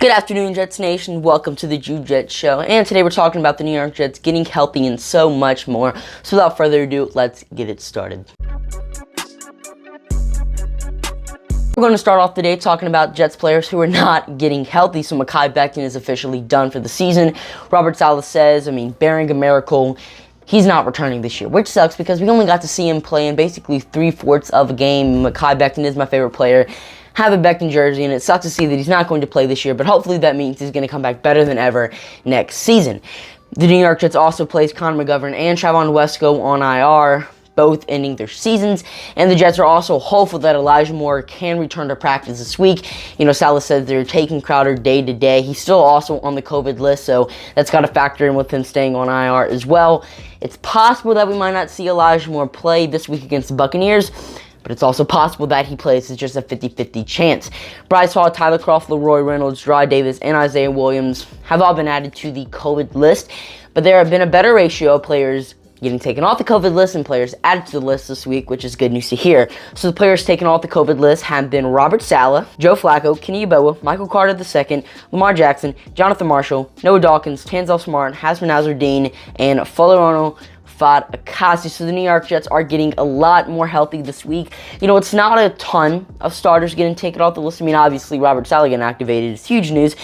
Good afternoon, Jets Nation. Welcome to the Jets Show. And today we're talking about the New York Jets getting healthy and so much more. So without further ado, let's get it started. We're going to start off the day talking about Jets players who are not getting healthy. So Mekhi Becton is officially done for the season. Robert Saleh says, bearing a miracle, he's not returning this year, which sucks because we only got to see him play in basically 3/4 of a game. Mekhi Becton is my favorite player. Have a Becton jersey, and it sucks to see that he's not going to play this year, but hopefully that means he's going to come back better than ever next season. The New York Jets also placed Connor McGovern and Trevon Wesco on IR, both ending their seasons, and the Jets are also hopeful that Elijah Moore can return to practice this week. Saleh said they're taking Crowder day to day. He's still also on the COVID list, so that's got to factor in with him staying on IR as well. It's possible that we might not see Elijah Moore play this week against the Buccaneers, but it's also possible that he plays. It's just a 50-50 chance. Bryce Hall, Tyler Kroft, Leroy Reynolds, Dry Davis, and Isaiah Williams have all been added to the COVID list, but there have been a better ratio of players getting taken off the COVID list and players added to the list this week, which is good news to hear. So the players taken off the COVID list have been Robert Saleh, Joe Flacco, Kenny Yeboah, Michael Carter II, Lamar Jackson, Jonathan Marshall, Noah Dawkins, Tanzel Smart, Hassan Nazardine, and Folarono Akasi. So the New York Jets are getting a lot more healthy this week. It's not a ton of starters getting taken off the list. Obviously, Robert Saleh getting activated is huge news.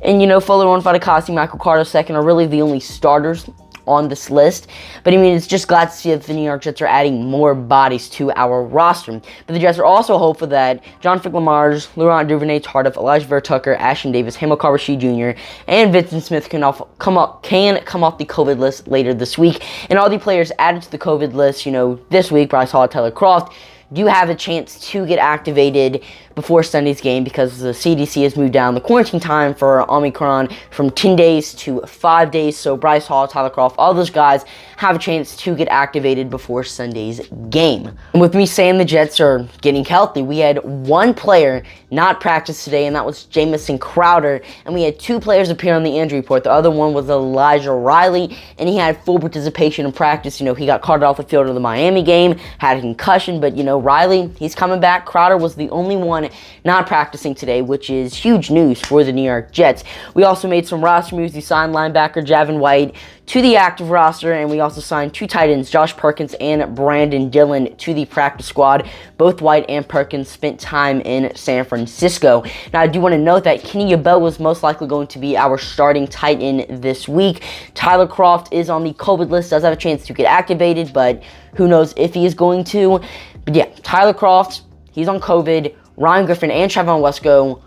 And, Folarono Akasi, Michael Carter II are really the only starters on this list. But it's just glad to see that the New York Jets are adding more bodies to our roster. But the Jets are also hopeful that Jonathan Lamar's, Laurent Duvernay-Tardif, Elijah Vera-Tucker, Ashton Davis, Hamilcar Rashed Jr., and Vincent Smith can come off the COVID list later this week. And all the players added to the COVID list, this week, Bryce Hall, Tyler Kroft, do have a chance to get activated before Sunday's game because the CDC has moved down the quarantine time for Omicron from 10 days to 5 days. So Bryce Hall, Tyler Kroft, all those guys have a chance to get activated before Sunday's game. And with me saying the Jets are getting healthy, we had one player not practice today, and that was Jamison Crowder. And we had two players appear on the injury report. The other one was Elijah Riley, and he had full participation in practice. He got carted off the field of the Miami game, had a concussion, but Riley, he's coming back. Crowder was the only one not practicing today, which is huge news for the New York Jets. We also made some roster moves. We signed linebacker Javin White to the active roster, and we also signed two tight ends, Josh Perkins and Brandon Dillon, to the practice squad. Both White and Perkins spent time in San Francisco. Now, I do want to note that Kenny Yeboah was most likely going to be our starting tight end this week. Tyler Kroft is on the COVID list, does have a chance to get activated, but who knows if he is going to. But yeah, Tyler Kroft, he's on COVID. Ryan Griffin and Trevon Wesco,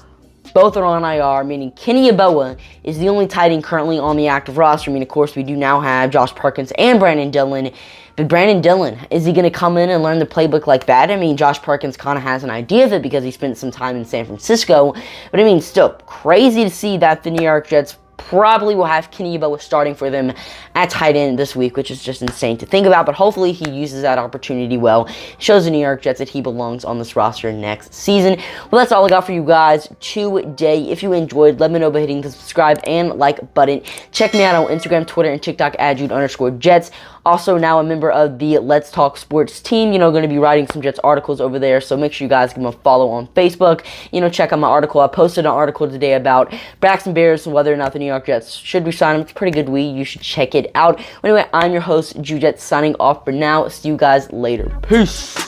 both are on IR, meaning Kenny Yeboah is the only tight end currently on the active roster. Of course, we do now have Josh Perkins and Brandon Dillon. But Brandon Dillon, is he going to come in and learn the playbook like that? Josh Perkins kind of has an idea of it because he spent some time in San Francisco. But still, crazy to see that the New York Jets probably will have Kenny Yeboah starting for them at tight end this week, which is just insane to think about, but hopefully he uses that opportunity well. Shows the New York Jets that he belongs on this roster next season. Well, that's all I got for you guys today. If you enjoyed, let me know by hitting the subscribe and like button. Check me out on Instagram, Twitter, and TikTok at Jude_Jets. Also now a member of the Let's Talk Sports team, going to be writing some Jets articles over there, so make sure you guys give them a follow on Facebook. Check out my article. I posted an article today about Braxton Bears and whether or not the New York Jets should resign him. It's a pretty good read. You should check it out. Anyway, I'm your host, Jude Jets, signing off for now. See you guys later. Peace.